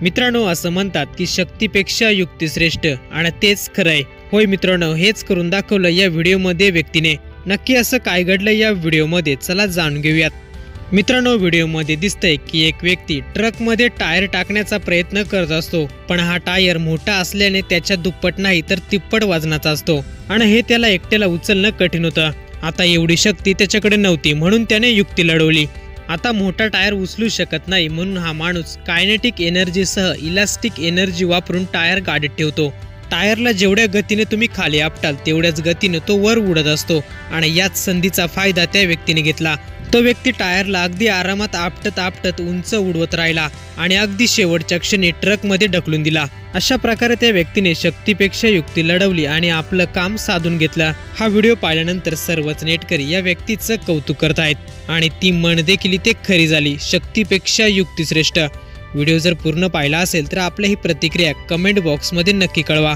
मित्रांनो, असं म्हणतात की शक्तीपेक्षा युक्ती श्रेष्ठ आणि तेच खरं आहे. होय मित्रांनो, हेच करून दाखवलं या व्हिडिओमध्ये व्यक्तीने. नक्की असं काय घडलं या व्हिडिओमध्ये, चला जाणून घेऊयात. मित्रांनो, व्हिडिओमध्ये दिसतंय की एक व्यक्ती ट्रकमध्ये टायर टाकण्याचा प्रयत्न करत असतो, पण हा टायर मोठा असल्याने त्याच्या दुप्पट नाही तर तिप्पट वजनाचा असतो आणि हे त्याला एकट्याला उचलणं कठीण होतं. आता एवढी शक्ती त्याच्याकडे नव्हती, म्हणून त्याने युक्ती लढवली. आता मोठा टायर उचलू शकत नाही, म्हणून हा माणूस कायनेटिक एनर्जीसह इलास्टिक एनर्जी वापरून टायर गाडीत ठेवतो. टायरला जेवढ्या गतीने तुम्ही खाली आपटाल तेवढ्याच गतीने तो वर उडत असतो आणि याच संधीचा फायदा त्या व्यक्तीने घेतला. तो व्यक्ती टायरला अगदी आरामात आपटत आपटत उंच उडवत राहिला आणि अगदी शेवटच्या क्षणी ट्रकमध्ये ढकलून दिला. अशा प्रकारे त्या व्यक्तीने शक्तीपेक्षा युक्ती लढवली आणि आपलं काम साधून घेतलं. हा व्हिडिओ पाहिल्यानंतर सर्वच नेटकरी या व्यक्तीचं कौतुक करत आहेत आणि ती म्हण देखील इथे खरी झाली, शक्तीपेक्षा युक्ती श्रेष्ठ. व्हिडिओ जर पूर्ण पाहिला असेल तर आपली ही प्रतिक्रिया कमेंट बॉक्समध्ये नक्की कळवा.